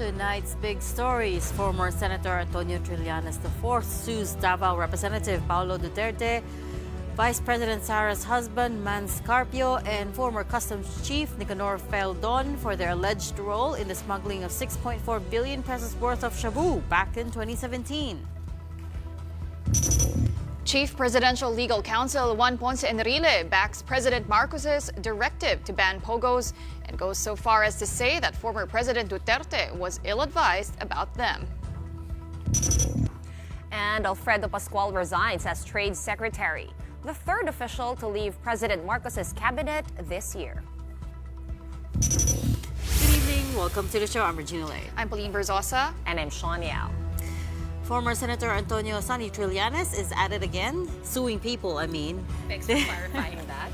Tonight's big stories. Former Senator Antonio Trillanes IV sues Davao Representative Paulo Duterte, Vice President Sara's husband, Mans Carpio, and former Customs Chief Nicanor Feldon for their alleged role in the smuggling of 6.4 billion pesos worth of shabu back in 2017. Chief Presidential Legal Counsel Juan Ponce Enrile backs President Marcos's directive to ban POGOs and goes so far as to say that former President Duterte was ill-advised about them. And Alfredo Pascual resigns as Trade Secretary, the third official to leave President Marcos's cabinet this year. Good evening. Welcome to the show. I'm Regina Lay. I'm Pauline Berzosa. And I'm Sean Yao. Former Senator Antonio "Sonny" Trillanes is at it again, suing people, Thanks for clarifying that.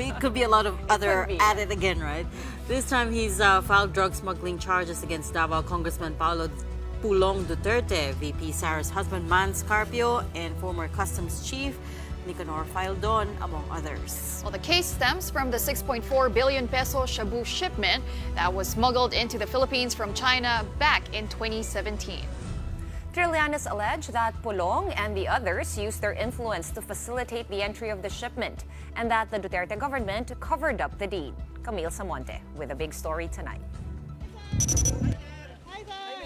It could be a lot of other at it again, right? This time he's filed drug smuggling charges against Davao Congressman Paulo Pulong Duterte, VP Sara's husband Mans Carpio, and former Customs Chief Nicanor Feldon, among others. Well, the case stems from the 6.4 billion peso shabu shipment that was smuggled into the Philippines from China back in 2017. Trillanes alleged that Pulong and the others used their influence to facilitate the entry of the shipment and that the Duterte government covered up the deed. Camille Samonte with a big story tonight.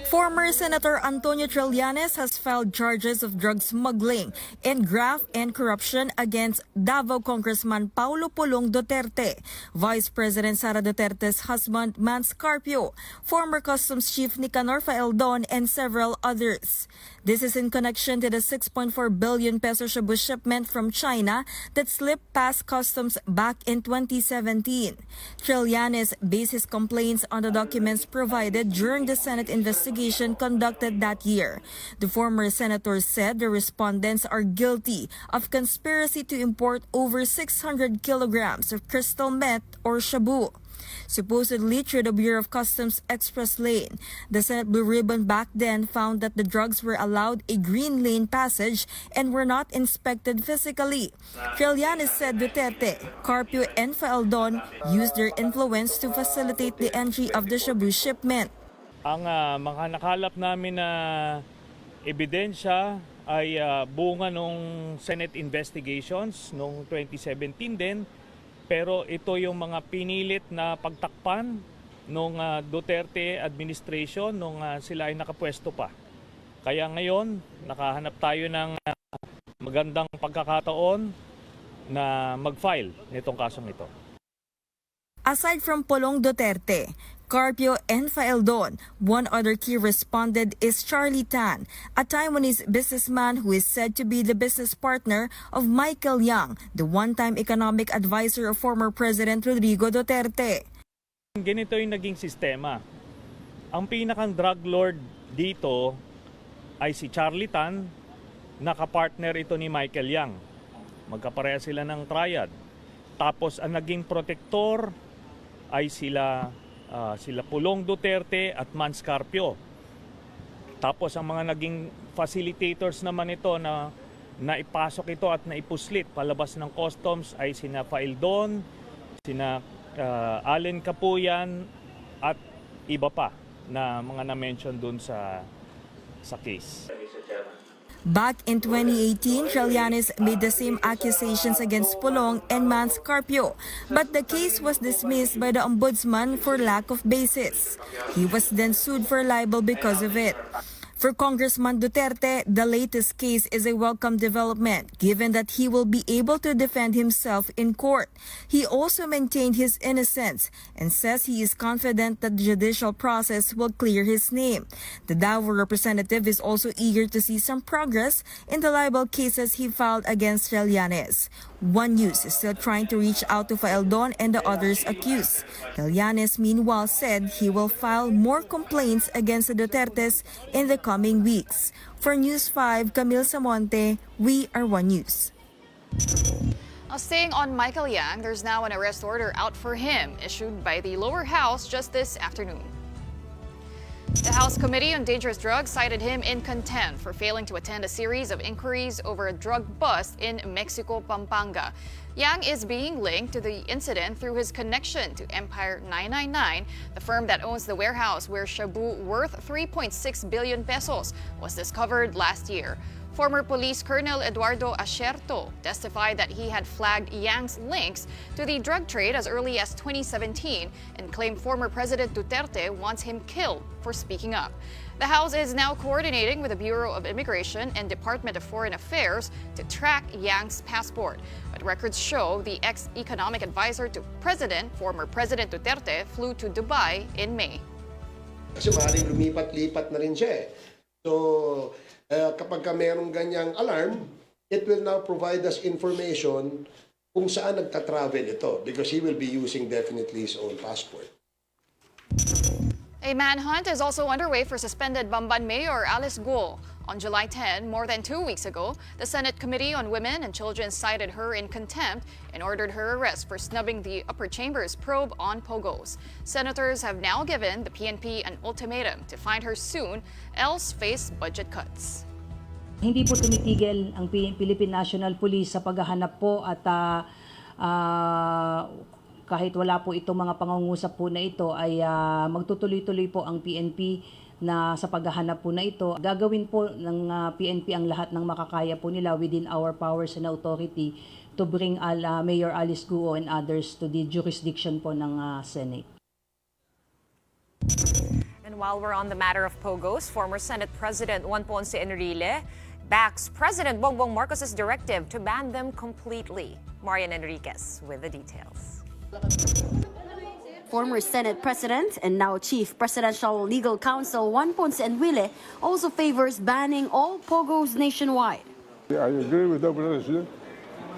Former Senator Antonio Trillanes has filed charges of drug smuggling and graft and corruption against Davao Congressman Paulo Pulong Duterte, Vice President Sara Duterte's husband Mans Carpio, former Customs Chief Nicanor Feldon, and several others. This is in connection to the 6.4 billion peso shabu shipment from China that slipped past customs back in 2017. Trillanes based his complaints on the documents provided during the Senate investigation conducted that year. The former senator said the respondents are guilty of conspiracy to import over 600 kilograms of crystal meth or shabu, supposedly through the Bureau of Customs Express Lane. The Senate Blue Ribbon back then found that the drugs were allowed a green lane passage and were not inspected physically. Trillanes said Duterte, Carpio, and Feldon used their influence to facilitate the entry of the shabu shipment. Ang mga nakalap namin na ebidensya ay bunga nung Senate investigations noong 2017 din. Pero ito yung mga pinilit na pagtakpan nung Duterte administration nung sila ay nakapwesto pa. Kaya ngayon, nakahanap tayo ng magandang pagkakataon na mag-file nitong kasong ito. Aside from Pulong Duterte, Carpio, and Feldon, one other key respondent is Charlie Tan, a Taiwanese businessman who is said to be the business partner of Michael Yang, the one-time economic advisor of former President Rodrigo Duterte. Ganito yung naging sistema. Ang pinakang drug lord dito ay si Charlie Tan, nakapartner ito ni Michael Yang. Magkapareha sila ng triad. Tapos ang naging protector ay sila Pulong Duterte at Mans Carpio. Tapos ang mga naging facilitators naman ito na naipasok ito at naipuslit palabas ng customs ay sina Feldon, sina Allen Capuyan at iba pa na mga na-mention dun sa case. Back in 2018, Trillanes made the same accusations against Pulong and Mans Carpio, but the case was dismissed by the ombudsman for lack of basis. He was then sued for libel because of it. For Congressman Duterte, the latest case is a welcome development, given that he will be able to defend himself in court. He also maintained his innocence and says he is confident that the judicial process will clear his name. The Davao representative is also eager to see some progress in the libel cases he filed against Trillanes. One News is still trying to reach out to Feldon and the others accused. Trillanes, meanwhile, said he will file more complaints against the Dutertes in the coming weeks. For News 5, Camille Samonte, we are One News. Now, staying on Michael Yang, there's now an arrest order out for him, issued by the lower house just this afternoon. The House Committee on Dangerous Drugs cited him in contempt for failing to attend a series of inquiries over a drug bust in Mexico, Pampanga. Yang is being linked to the incident through his connection to Empire 999, the firm that owns the warehouse where shabu worth 3.6 billion pesos was discovered last year. Former Police Colonel Eduardo Asierto testified that he had flagged Yang's links to the drug trade as early as 2017 and claimed former President Duterte wants him killed for speaking up. The House is now coordinating with the Bureau of Immigration and Department of Foreign Affairs to track Yang's passport. But records show the ex-economic advisor to former President Duterte flew to Dubai in May. Kasi maaaring lumipat-lipat na rin siya eh. So, kapag merong ganyang alarm, it will now provide us information kung saan nagta-travel ito because he will be using definitely his own passport. A manhunt is also underway for suspended Bamban Mayor Alice Guo. On July 10, more than 2 weeks ago, the Senate Committee on Women and Children cited her in contempt and ordered her arrest for snubbing the upper chamber's probe on POGOs. Senators have now given the PNP an ultimatum to find her soon, else face budget cuts. Hindi po tumitigil ang Philippine National Police sa paghahanap po at kahit wala po itong mga pangungusap po na ito ay magtutuloy-tuloy po ang PNP na sa paghahanap po na ito. Gagawin po ng PNP ang lahat ng makakaya po nila within our powers and authority to bring Mayor Alice Guo and others to the jurisdiction po ng Senate. And while we're on the matter of POGOs, former Senate President Juan Ponce Enrile backs President Bongbong Marcos's directive to ban them completely. Marian Enriquez with the details. Former Senate President and now Chief Presidential Legal Counsel Juan Ponce Enrile also favors banning all POGOs nationwide. I agree with the President.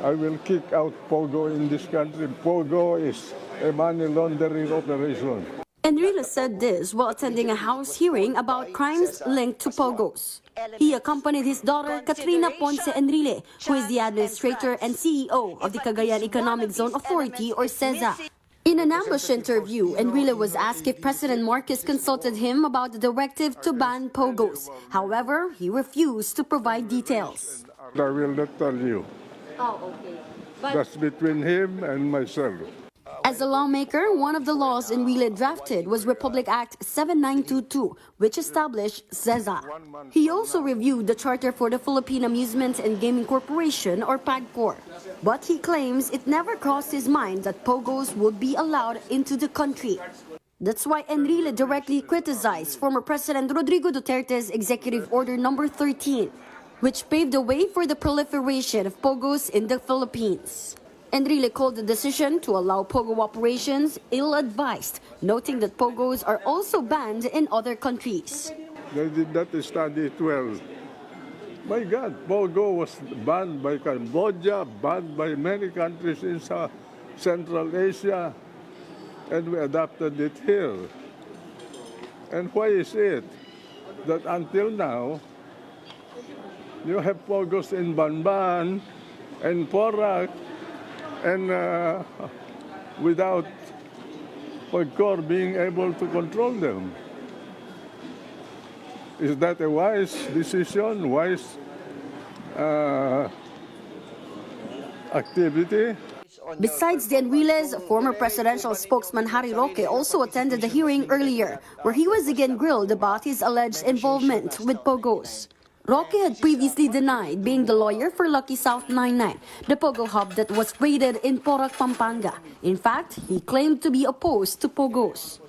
I will kick out POGO in this country. POGO is a money laundering operation. Enrile said this while attending a House hearing about crimes linked to POGOs. He accompanied his daughter, Katrina Ponce Enrile, who is the administrator and CEO of the Cagayan Economic Zone Authority, or CEZA. In an ambush interview, Enrile was asked if President Marcos consulted him about the directive to ban POGOs. However, he refused to provide details. I will not tell you. Oh, okay. That's between him and myself. As a lawmaker, one of the laws Enrile drafted was Republic Act 7922, which established CEZA. He also reviewed the charter for the Philippine Amusement and Gaming Corporation, or PAGCOR. But he claims it never crossed his mind that POGOs would be allowed into the country. That's why Enrile directly criticized former President Rodrigo Duterte's Executive Order Number 13, which paved the way for the proliferation of POGOs in the Philippines. Enrile called the decision to allow POGO operations ill-advised, noting that POGOs are also banned in other countries. They did not study it well. My God, POGO was banned by Cambodia, banned by many countries in Central Asia, and we adopted it here. And why is it that until now, you have POGOs in Banban and Porac, and without PAGCOR being able to control them? Is that a wise decision, wise activity? Besides the Enriles, former presidential spokesman Harry Roque also attended the hearing earlier, where he was again grilled about his alleged involvement with POGOs. Roque had previously denied being the lawyer for Lucky South 99, the POGO hub that was raided in Porac, Pampanga. In fact, he claimed to be opposed to POGOs.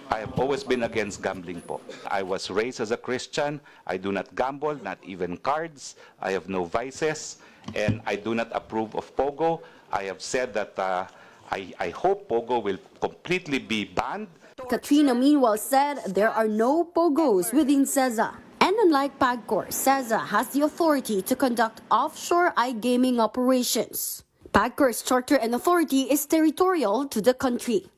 I have always been against gambling po. I was raised as a Christian. I do not gamble, not even cards. I have no vices, and I do not approve of POGO. I have said that I hope POGO will completely be banned. Katrina meanwhile said there are no POGOs within CEZA. And unlike PAGCOR, CEZA has the authority to conduct offshore iGaming operations. PAGCOR's charter and authority is territorial to the country.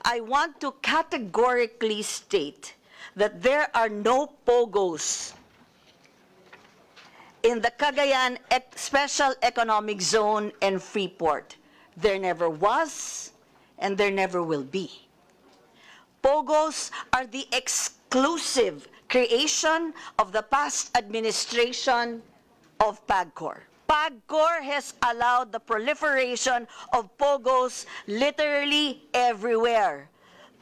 I want to categorically state that there are no POGOs in the Cagayan Special Economic Zone and Freeport. There never was, and there never will be. POGOs are the exclusive exclusive creation of the past administration of PAGCOR. PAGCOR has allowed the proliferation of POGOs literally everywhere.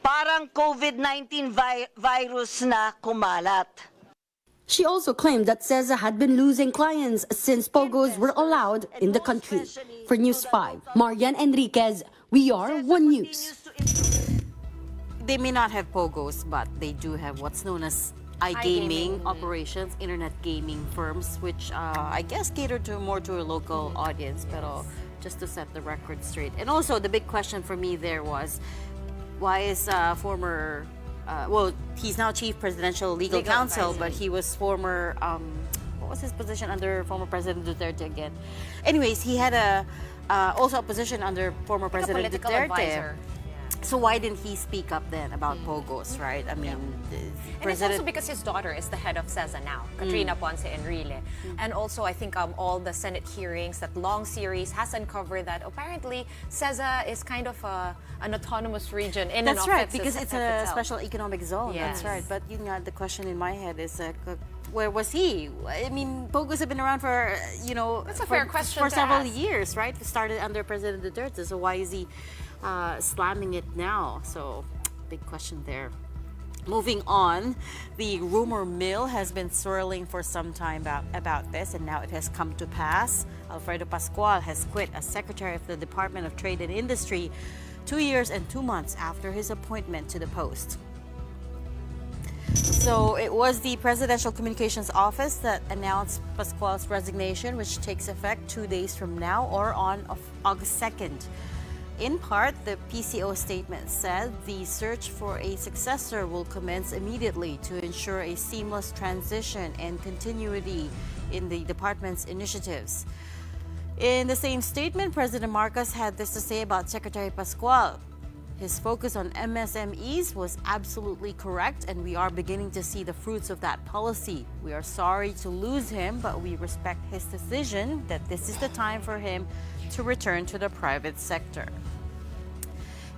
Parang COVID-19 virus na kumalat. She also claimed that CESA had been losing clients since POGOs were allowed in the country. For News 5, Marian Enriquez, We Are One News. They may not have POGOs, but they do have what's known as iGaming operations, internet gaming firms, which I guess cater to more to a local audience, pero just to set the record straight. And also, the big question for me there was, why is former, well, he's now Chief Presidential Legal Counsel, but he was former, what was his position under former President Duterte again? Anyways, he had also a position under former President political Duterte. advisor. So why didn't he speak up then about POGOs, right? I mean, And it's also because his daughter is the head of CESA now, Katrina Ponce Enrile. And also, I think all the Senate hearings, that long series has uncovered that apparently CESA is kind of an autonomous region in That's and of right, its- because it's a itself. special economic zone. That's Yes. right. But you know, the question in my head is, where was he? I mean, POGOs have been around for, That's a fair question for to several ask. years, right? It started under President Duterte. So why is he slamming it now? So big question there. Moving on, the rumor mill has been swirling for some time about this, and now it has come to pass. Alfredo Pascual has quit as Secretary of the Department of Trade and Industry 2 years and 2 months after his appointment to the post. So it was the Presidential Communications Office that announced Pascual's resignation, which takes effect 2 days from now or on August 2nd. In part, the PCO statement said the search for a successor will commence immediately to ensure a seamless transition and continuity in the department's initiatives. In the same statement, President Marcos had this to say about Secretary Pascual. His focus on MSMEs was absolutely correct, and we are beginning to see the fruits of that policy. We are sorry to lose him, but we respect his decision that this is the time for him to return to the private sector.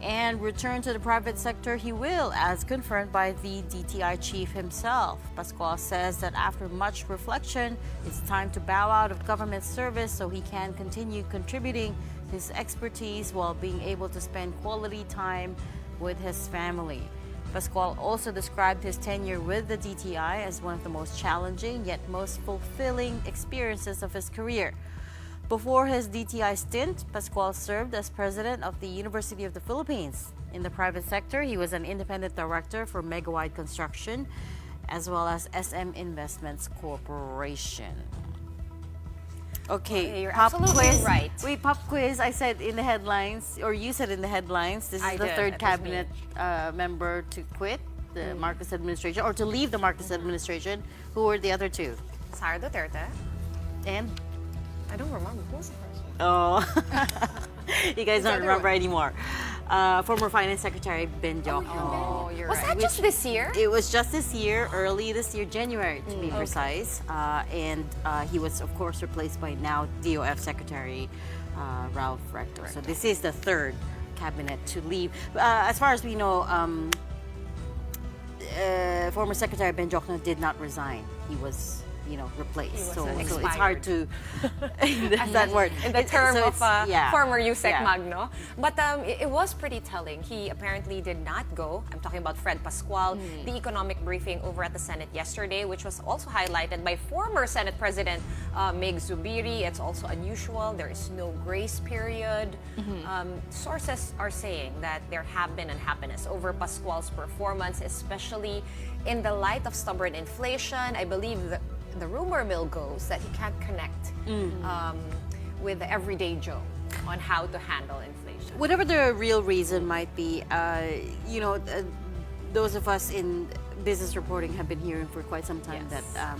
And return to the private sector he will, as confirmed by the DTI chief himself. Pascual says that after much reflection, it's time to bow out of government service so he can continue contributing his expertise while being able to spend quality time with his family. Pascual also described his tenure with the DTI as one of the most challenging yet most fulfilling experiences of his career. Before his DTI stint, Pascual served as president of the University of the Philippines. In the private sector, he was an independent director for Megawide Construction, as well as SM Investments Corporation. Okay, You're pop absolutely quiz. right. Wait, pop quiz. I said in the headlines, or you said in the headlines, this is I the did. third It was me. cabinet member to quit the Marcos administration, or to leave the Marcos administration. Who were the other two? Sara Duterte. And? I don't remember. Who was the first one? Oh, you guys don't other remember one? anymore. Former Finance Secretary Ben Joc. Oh, you're Was right. Was that just this year? It was just this year, early this year, January to be precise. And he was, of course, replaced by now DOF Secretary Ralph Rector. So this is the third cabinet to leave. As far as we know, former Secretary Ben Joc did not resign. He was replaced. He was So it's expired. hard to that's that word. In the term So of it's- former Yusek Yeah. Magno. But it was pretty telling. He apparently did not go. I'm talking about Fred Pascual, the economic briefing over at the Senate yesterday, which was also highlighted by former Senate President Meg Zubiri. It's also unusual. There is no grace period. Sources are saying that there have been unhappiness over Pascual's performance, especially in the light of stubborn inflation. I believe the rumor mill goes that he can't connect with the everyday Joe on how to handle inflation. Whatever the real reason might be, those of us in business reporting have been hearing for quite some time Yes. that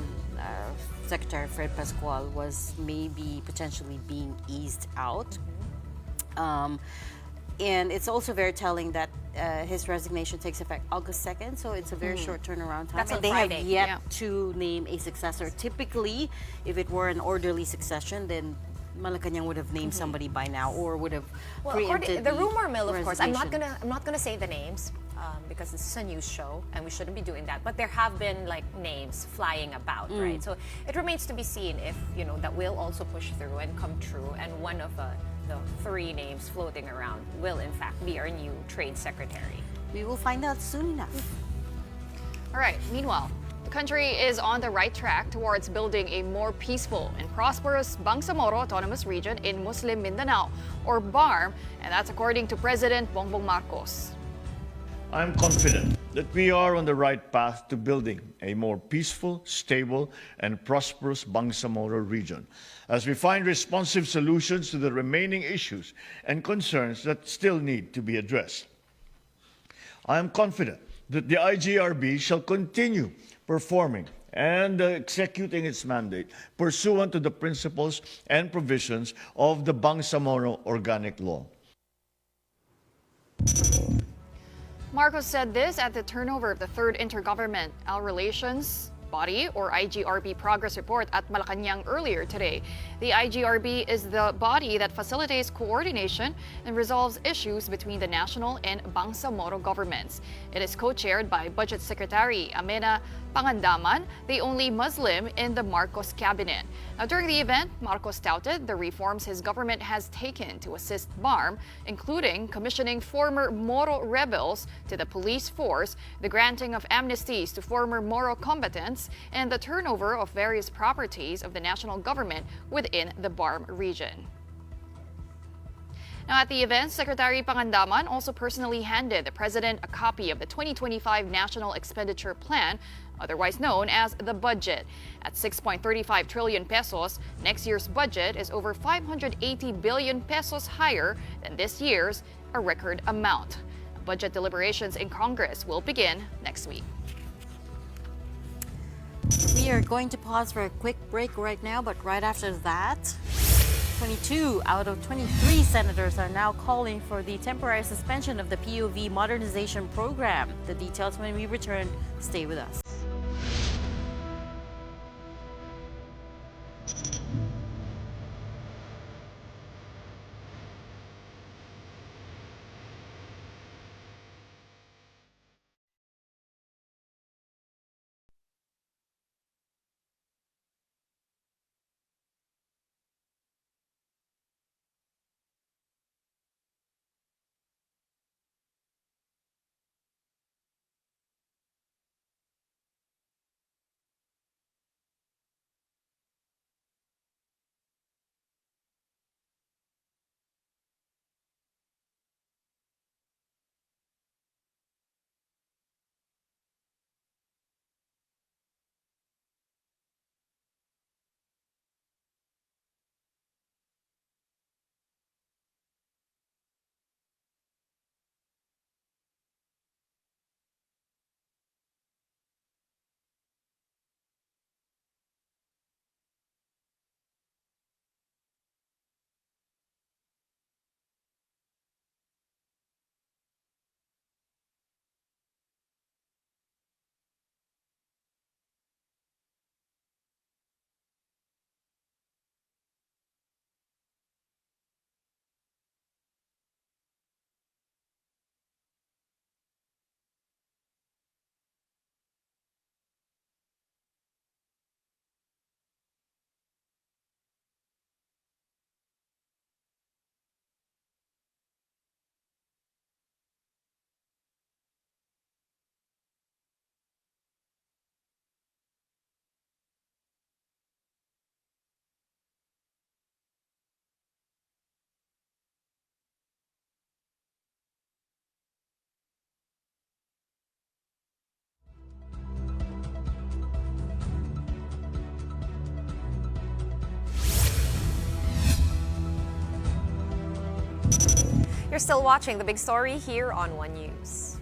Secretary Fred Pascual was maybe potentially being eased out. And it's also very telling that his resignation takes effect August 2nd, so it's a very short turnaround time. That's and on they Friday. have yet Yeah. to name a successor. Typically, if it were an orderly succession, then Malacanang would have named somebody by now, or would have Well, preempted the rumor mill, of course. I'm not resignation. gonna say the names. because this is a news show and we shouldn't be doing that. But there have been like names flying about, right? So it remains to be seen if, that will also push through and come true. And one of the 3 names floating around will in fact be our new trade secretary. We will find out soon enough. All right, meanwhile, the country is on the right track towards building a more peaceful and prosperous Bangsamoro Autonomous Region in Muslim Mindanao, or BARMM, and that's according to President Bongbong Marcos. I'm confident that we are on the right path to building a more peaceful, stable, and prosperous Bangsamoro region as we find responsive solutions to the remaining issues and concerns that still need to be addressed. I am confident that the IGRB shall continue performing and executing its mandate pursuant to the principles and provisions of the Bangsamoro Organic Law. Marcos said this at the turnover of the 3rd Intergovernmental Relations Body, or IGRB, progress report at Malacanang earlier today. The IGRB is the body that facilitates coordination and resolves issues between the national and Bangsamoro governments. It is co-chaired by Budget Secretary Amena Pangandaman, the only Muslim in the Marcos cabinet. Now, during the event, Marcos touted the reforms his government has taken to assist BARMM, including commissioning former Moro rebels to the police force, the granting of amnesties to former Moro combatants, and the turnover of various properties of the national government within the BARMM region. Now, at the event, Secretary Pangandaman also personally handed the President a copy of the 2025 National Expenditure Plan, otherwise known as the budget. At 6.35 trillion pesos, next year's budget is over 580 billion pesos higher than this year's, a record amount. Budget deliberations in Congress will begin next week. We are going to pause for a quick break right now, but right after that, 22 out of 23 senators are now calling for the temporary suspension of the PUV modernization program. The details when we return. Stay with us. You're still watching The Big Story here on One News.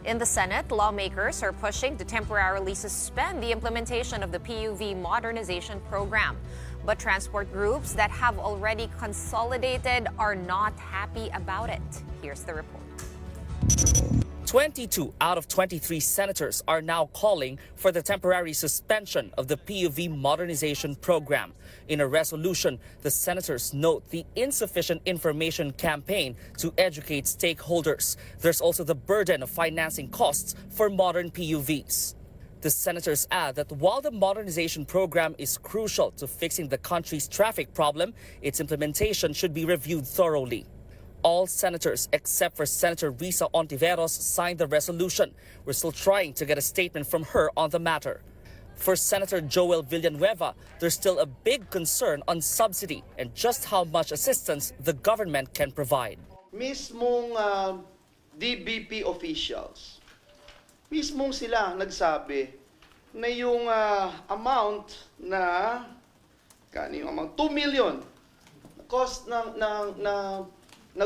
In the Senate, lawmakers are pushing to temporarily suspend the implementation of the PUV modernization program. But transport groups that have already consolidated are not happy about it. Here's the report. 22 out of 23 senators are now calling for the temporary suspension of the PUV modernization program. In a resolution, the senators note the insufficient information campaign to educate stakeholders. There's also the burden of financing costs for modern PUVs. The senators add that while the modernization program is crucial to fixing the country's traffic problem, its implementation should be reviewed thoroughly. All senators except for Senator Risa Ontiveros signed the resolution. We're still trying to get a statement from her on the matter. For Senator Joel Villanueva, there's still a big concern on subsidy and just how much assistance the government can provide. Mismong DBP officials, mismong sila nagsabi na yung amount na, yung amount, 2 million, cost na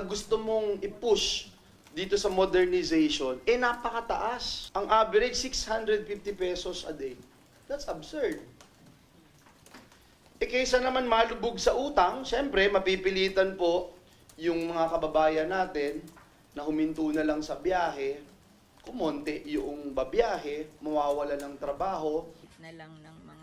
gusto mong i-push dito sa modernization, napakataas. Ang average, 650 pesos a day. That's absurd. Kaysa naman malubog sa utang, syempre, mapipilitan po yung mga kababayan natin na huminto na lang sa biyahe, kumonte yung babiyahe, mawawala ng trabaho.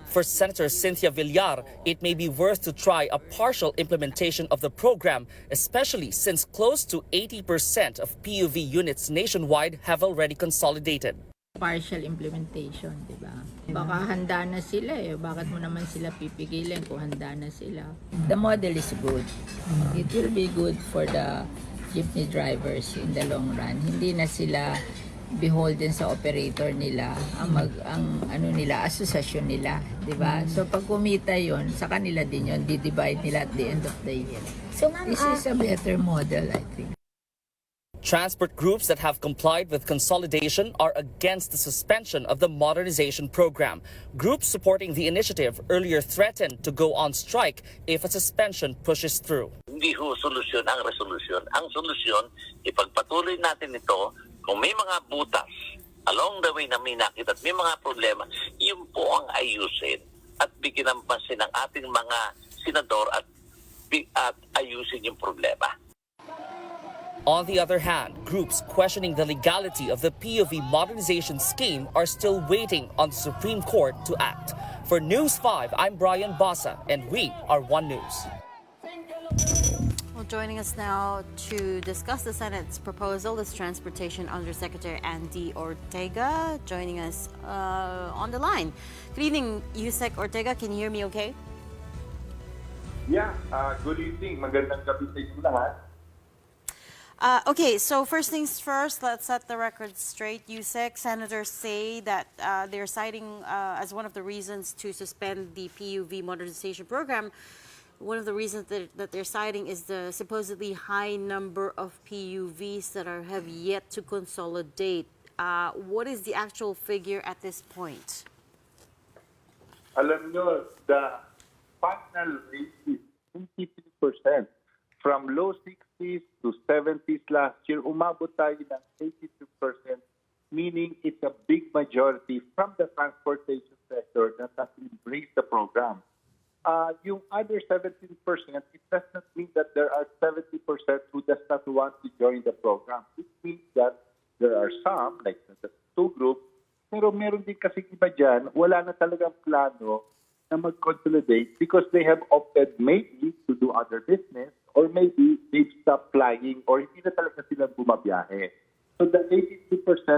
For Senator Cynthia Villar, it may be worth to try a partial implementation of the program, especially since close to 80% of PUV units nationwide have already consolidated. Partial implementation, di ba? Baka handa na sila Bakit mo naman sila pipigilin kung handa na sila? The model is good. It will be good for the jeepney drivers in the long run. Hindi na sila beholden sa operator nila, ang asosasyon nila, di ba? So pag kumita yon, sa kanila din yon, di-divide nila at the end of the year. So this is a better model, I think. Transport groups that have complied with consolidation are against the suspension of the modernization program. Groups supporting the initiative earlier threatened to go on strike if a suspension pushes through. Hindi ho solusyon ang resolution. Ang solusyon, ipagpatuloy natin ito. Kung may mga butas along the way na may nakita at may mga problema, yun po ang ayusin at bigyan ng pansin ng ating mga senador at ayusin yung problema. On the other hand, groups questioning the legality of the PUV modernization scheme are still waiting on the Supreme Court to act. For News 5, I'm Brian Basa, and we are One News. Well, joining us now to discuss the Senate's proposal is Transportation Undersecretary Andy Ortega, joining us on the line. Good evening, Yusek Ortega. Can you hear me okay? Yeah, good evening. Magandang gabi sa inyo lahat. Okay, so first things first, let's set the record straight. Yusek, senators say that they're citing as one of the reasons to suspend the PUV modernization program. One of the reasons that they're citing is the supposedly high number of PUVs that have yet to consolidate. What is the actual figure at this point? Alam nyo, the final rate is 83%. From low 60s to 70s last year, umabot tayo ng 82%, meaning it's a big majority from the transportation sector that has embraced the program. Yung other 17%, it does not mean that there are 70% who does not want to join the program. It means that there are some, like the two groups, pero meron din kasi iba dyan, wala na talagang plano na mag-consolidate because they have opted maybe to do other business or maybe they've stopped flying or hindi na talaga sila bumabiyahe. So the 82%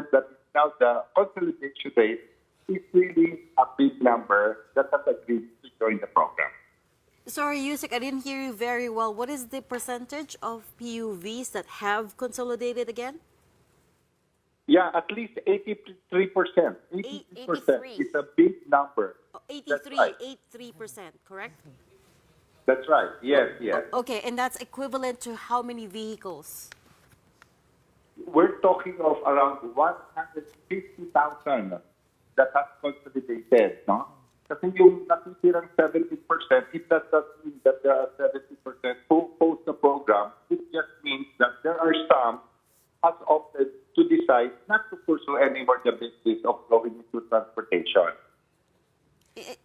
that is now the consolidation rate is really a big number that has agreed to join the program. Sorry, Yusek, I didn't hear you very well. What is the percentage of PUVs that have consolidated again? Yeah, at least 83%. 83% is a big number. 83%, right. 83%, correct? That's right. Yes, yes. Okay, and that's equivalent to how many vehicles? We're talking of around 150,000 that has consolidated, no? Kasi yung natitirang 70%, it does not mean that there are 70% who post the program. It just means that there are some has opted to decide not to pursue anymore the business of going into transportation.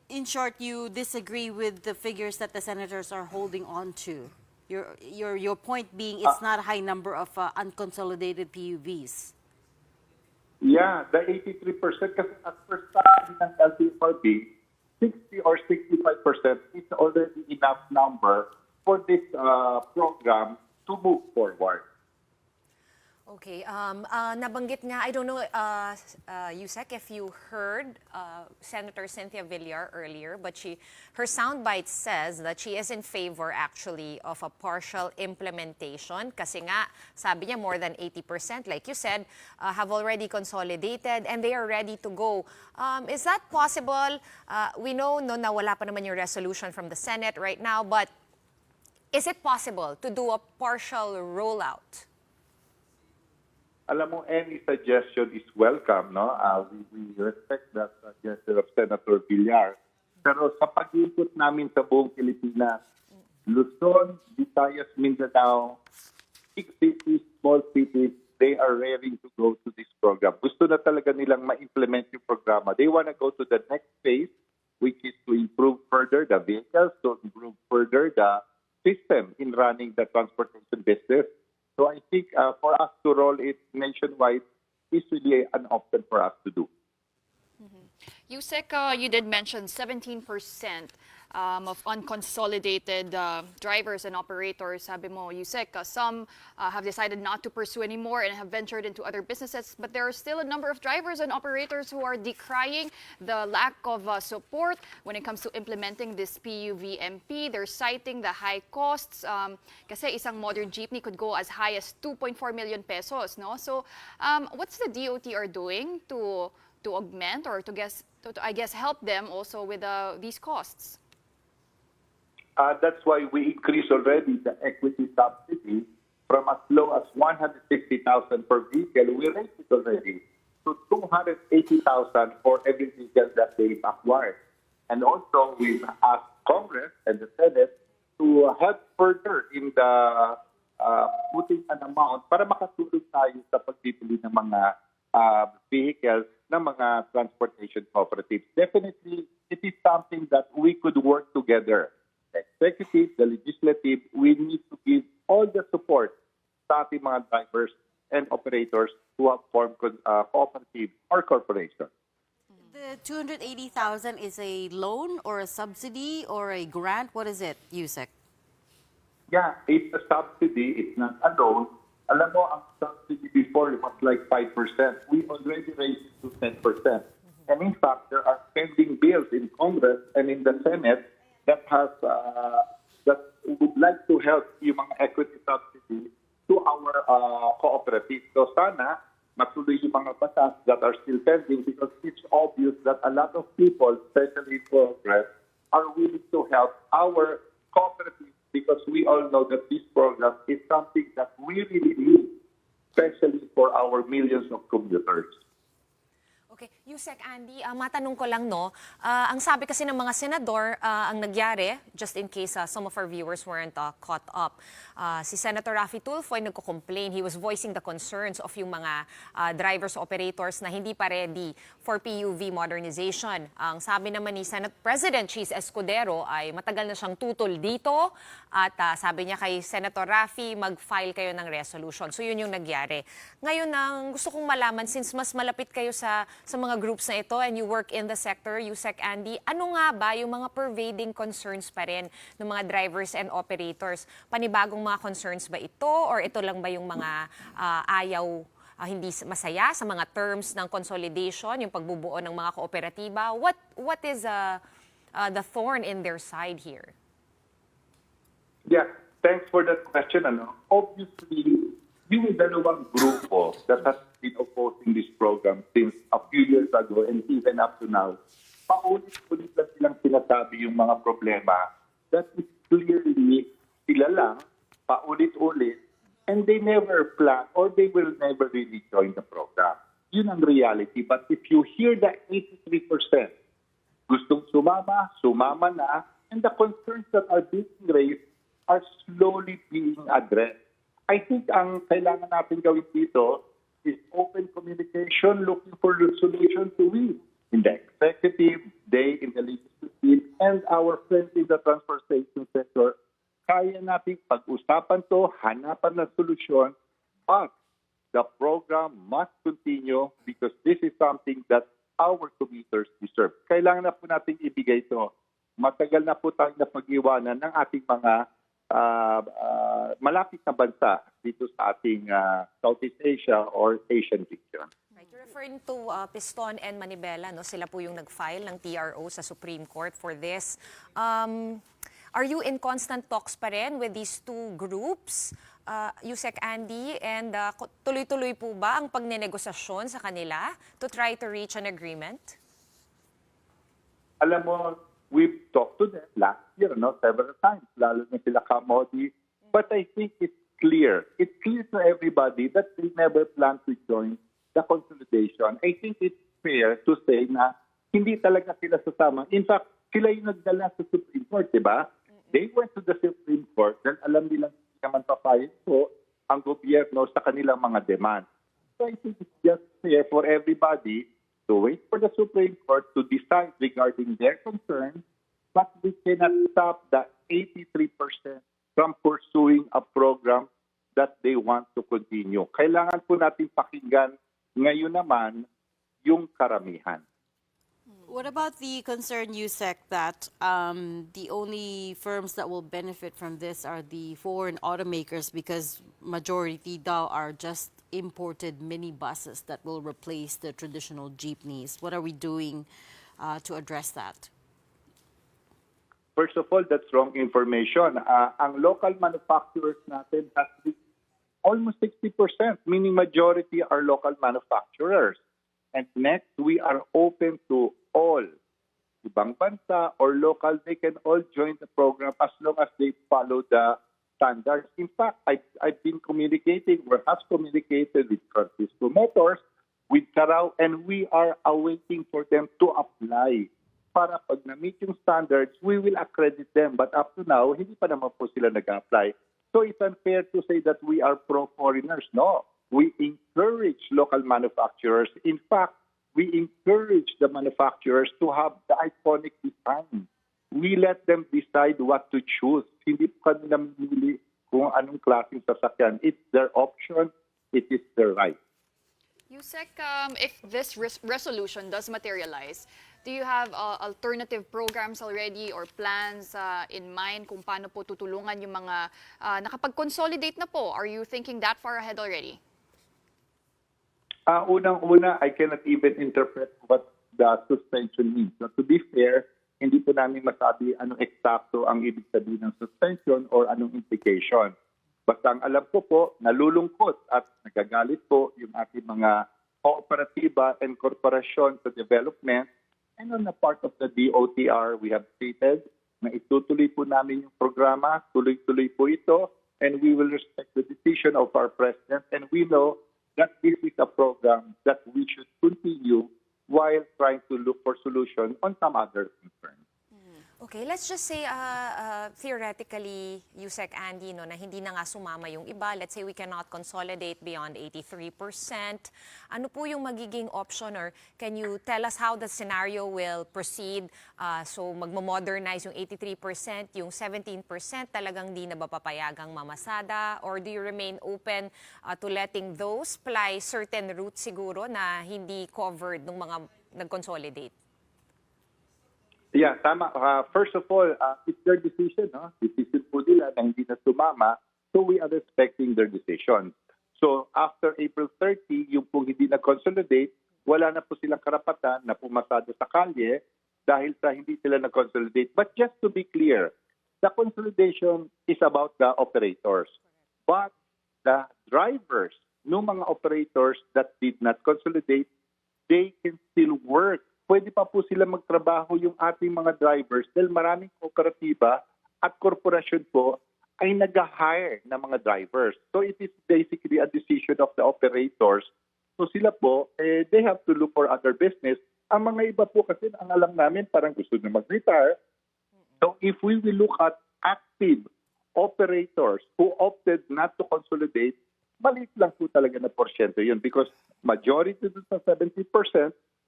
In short, you disagree with the figures that the senators are holding on to. Your point being it's not a high number of unconsolidated PUVs. Yeah, the 83% kasi at first time ng LTFRB, 60 or 65% is already enough number for this program to move forward. Okay. Nabanggit nga, I don't know, Yusek, if you heard Senator Cynthia Villar earlier, but her soundbite says that she is in favor actually of a partial implementation kasi nga, sabi niya, more than 80%, like you said, have already consolidated and they are ready to go. Is that possible? We know no, na wala pa naman yung resolution from the Senate right now, but is it possible to do a partial rollout? Alam mo, any suggestion is welcome, no? We respect that suggestion of Senator Villar. Pero sa pag-ikot namin sa buong Pilipinas, Luzon, Visayas, Mindanao, big cities, small cities, they are raring to go to this program. Gusto na talaga nilang ma-implement yung programa. They want to go to the next phase, which is to improve further the vehicles, to improve further the system in running the transportation business. So I think for us to roll it nationwide is really an option for us to do. Yusek, you did mention 17% of unconsolidated drivers and operators. Sabi mo, Yusek, some have decided not to pursue anymore and have ventured into other businesses. But there are still a number of drivers and operators who are decrying the lack of support when it comes to implementing this PUVMP. They're citing the high costs. Kasi isang modern jeepney could go as high as 2.4 million pesos. No? So what's the DOTR doing to augment or to I guess help them also with these costs? That's why we increased already the equity subsidy from as low as 160,000 per vehicle. We raised it already to 280,000 for every vehicle that they've acquired. And also we've asked Congress and the Senate to help further in the putting an amount para makatulong tayo sa pagbibili ng mga vehicles ng mga transportation cooperatives. Definitely, it is something that we could work together. The executive, the legislative, we need to give all the support sa ating mga drivers and operators who have formed cooperatives or corporations. The 280,000 is a loan or a subsidy or a grant? What is it, Yusek? Yeah, it's a subsidy. It's not a loan. Alam mo, ang subsidy before it was like 5%. We already raised it to 10%. And in fact, there are pending bills in Congress and in the Senate that would like to help yung mga equity subsidy to our cooperatives. So sana matuloy yung mga batas that are still pending because it's obvious that a lot of people, especially in Congress, are willing to help our cooperatives because we all know that this program is something that we really need, especially for our millions of commuters. Okay, Yusek, Andy, matanong ko lang, no, ang sabi kasi ng mga senador, ang nagyari, just in case some of our viewers weren't caught up, si Senator Raffy Tulfo ay nagko-complain. He was voicing the concerns of yung mga drivers, operators na hindi pa ready for PUV modernization. Ang sabi naman ni Senate President Cheese Escudero ay matagal na siyang tutol dito at sabi niya kay Senator Raffy, mag-file kayo ng resolution. So yun yung nagyari. Ngayon, gusto kong malaman, since mas malapit kayo sa mga groups na ito and you work in the sector, Yusek, Andy, ano nga ba yung mga pervading concerns pa rin ng mga drivers and operators? Panibagong mga concerns ba ito or ito lang ba yung mga ayaw, hindi masaya sa mga terms ng consolidation, yung pagbubuo ng mga kooperatiba? What is the thorn in their side here? Yeah, thanks for that question. Obviously, yung dalawang grupo that has been opposing this program since a few years ago and even up to now, paulit-ulit lang silang sinasabi yung mga problema that is clearly sila lang, paulit-ulit, and they never plan or they will never really join the program. Yun ang reality. But if you hear the 83% gustong sumama, sumama na, and the concerns that are being raised are slowly being addressed. I think ang kailangan natin gawin dito is open communication, looking for solutions to win. In the executive, they in the legislative, and our friends in the transportation sector, kaya natin pag-usapan to, hanapan ng solusyon, but the program must continue because this is something that our commuters deserve. Kailangan na po natin ibigay ito. Matagal na po tayong napag-iwanan ng ating mga malapit na bansa dito sa ating Southeast Asia or Asian region. Right. You're referring to Piston and Manibela, no? Sila po yung nag-file ng TRO sa Supreme Court for this. Are you in constant talks pa rin with these two groups, Yusek Andy, and tuloy-tuloy po ba ang pagnenegosasyon sa kanila to try to reach an agreement? Alam mo, we've talked to them last year, several times, lalo na sila Kamodi. But I think it's clear. It's clear to everybody that they never plan to join the consolidation. I think it's fair to say na hindi talaga sila sasama. In fact, sila yung nagdala sa Supreme Court, di ba? They went to the Supreme Court dahil alam nilang hindi naman papayag po ang gobyerno sa kanilang mga demand. So I think it's just fair for everybody to wait for the Supreme Court to decide regarding their concerns, but we cannot stop the 83% from pursuing a program that they want to continue. Kailangan po natin pakinggan ngayon naman yung karamihan. What about the concern, Yusek, that the only firms that will benefit from this are the foreign automakers because majority daw are just imported minibuses that will replace the traditional jeepneys? What are we doing to address that? First of all, that's wrong information. Ang local manufacturers natin has reached almost 60%, meaning majority are local manufacturers. And next, we are open to all. Ibang bansa or local, they can all join the program as long as they follow the standards. In fact, I've been communicating, or have communicated with Francisco Motors, with Carao, and we are awaiting for them to apply. Para pag na-meet yung standards, we will accredit them. But up to now, hindi pa naman po sila nag-apply. So it's unfair to say that we are pro-foreigners. No. We encourage local manufacturers. In fact, we encourage the manufacturers to have the iconic design. We let them decide what to choose. Hindi po kami namimili kung anong klaseng sasakyan. It's their option. It is their right. Yusek, if this resolution does materialize, do you have alternative programs already or plans in mind kung paano po tutulungan yung mga nakapag-consolidate na po? Are you thinking that far ahead already? Unang-una, I cannot even interpret what the suspension means. So to be fair, hindi po namin masabi anong eksakto ang ibig sabihin ng suspension or anong implication. Basta ang alam ko po, nalulungkot at nagagalit po yung ating mga kooperatiba and korporasyon sa development. And on the part of the DOTR, we have stated na itutuloy po namin yung programa, tuloy-tuloy po ito, and we will respect the decision of our President. And we know that this is a program that we should continue while trying to look for solutions on some other concerns. Okay, let's just say theoretically, Yusek Andy, no, na hindi na nga sumama yung iba. Let's say we cannot consolidate beyond 83%. Ano po yung magiging option, or can you tell us how the scenario will proceed? So magmo-modernize yung 83%, yung 17% talagang di na ba papayagang mamasada? Or do you remain open to letting those fly certain routes siguro na hindi covered ng mga nag-consolidate? Yeah, tama. First of all, it's their decision. No? Decision po nila na hindi na sumama, so we are respecting their decision. So after April 30, yung pong hindi na-consolidate, wala na po silang karapatan na pumasada sa kalye dahil sa hindi sila na-consolidate. But just to be clear, the consolidation is about the operators. But the drivers, no mga operators that did not consolidate, they can still work. Pwede pa po sila magtrabaho yung ating mga drivers dahil maraming kooperatiba at korporasyon po ay nag-hire ng mga drivers. So it is basically a decision of the operators. So sila po, they have to look for other business. Ang mga iba po kasi, ang alam namin, parang gusto na mag-retire. So if we will look at active operators who opted not to consolidate, maliit lang po talaga na porsyento yun because majority dun sa 70%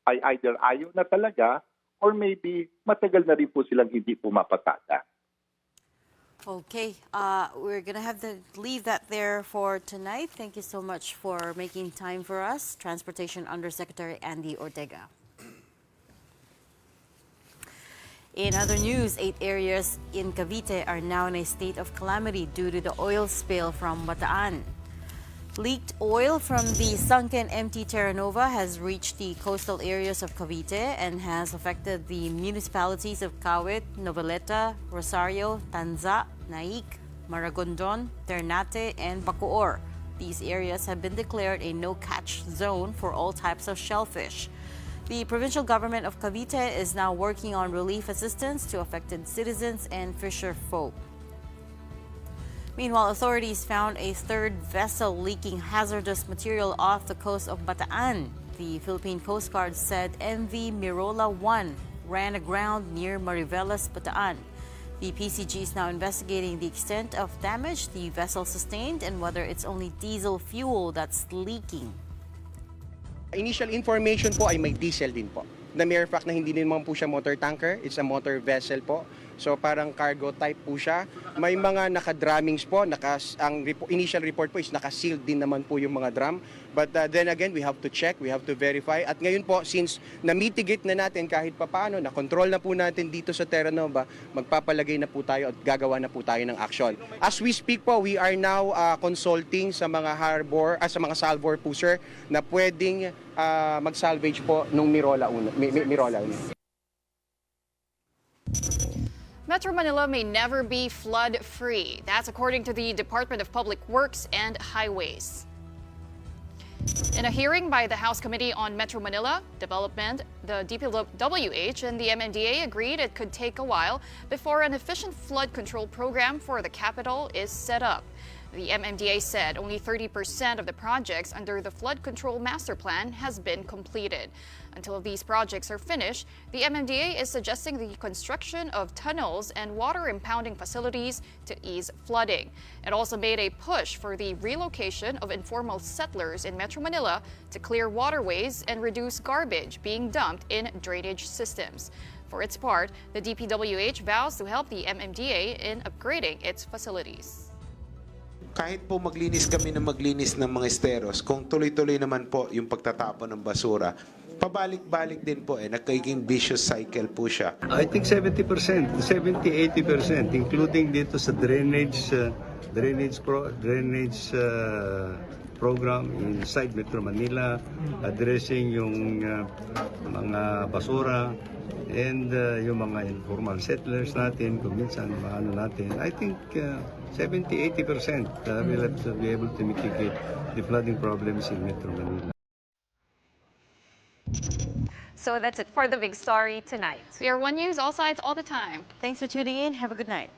ay either ayaw na talaga or maybe matagal na rin po silang hindi pumapatada. Okay, we're gonna have to leave that there for tonight. Thank you so much for making time for us, Transportation Undersecretary Andy Ortega. In other news, 8 areas in Cavite are now in a state of calamity due to the oil spill from Bataan. Leaked oil from the sunken empty Terra Nova has reached the coastal areas of Cavite and has affected the municipalities of Kawit, Noveleta, Rosario, Tanza, Naik, Maragondon, Ternate, and Bacoor. These areas have been declared a no-catch zone for all types of shellfish. The provincial government of Cavite is now working on relief assistance to affected citizens and fisher folk. Meanwhile, authorities found a third vessel leaking hazardous material off the coast of Bataan. The Philippine Coast Guard said MV Mirola 1 ran aground near Marivelas, Bataan. The PCG is now investigating the extent of damage the vessel sustained and whether it's only diesel fuel that's leaking. Initial information po ay may diesel din po. The mere fact na hindi din naman po siya motor tanker, it's a motor vessel po. So parang cargo type po siya. May mga naka-drummings po, initial report po is naka-sealed din naman po yung mga drum. But then again, we have to check, we have to verify. At ngayon po, since na-mitigate na natin kahit papaano, na-control na po natin dito sa Terra Nova, magpapalagay na po tayo at gagawa na po tayo ng action. As we speak po, we are now consulting sa mga harbor, sa mga salvor po sir, na pwedeng mag-salvage po nung Mirola 1. Metro Manila may never be flood-free. That's according to the Department of Public Works and Highways. In a hearing by the House Committee on Metro Manila Development, the DPWH and the MMDA agreed it could take a while before an efficient flood control program for the capital is set up. The MMDA said only 30% of the projects under the Flood Control Master Plan has been completed. Until these projects are finished, the MMDA is suggesting the construction of tunnels and water impounding facilities to ease flooding. It also made a push for the relocation of informal settlers in Metro Manila to clear waterways and reduce garbage being dumped in drainage systems. For its part, the DPWH vows to help the MMDA in upgrading its facilities. Kahit po maglinis kami ng mga esteros, kung tuloy-tuloy naman po yung pagtatapon ng basura, pabalik-balik din po nagiging vicious cycle po siya. I think 70%, 70-80%, including dito sa drainage program inside Metro Manila, addressing yung mga basura and yung mga informal settlers natin, kung minsan maano natin. I think 70-80% will have to be able to mitigate the flooding problems in Metro Manila. So that's it for the big story tonight. We are One News, all sides, all the time. Thanks for tuning in. Have a good night.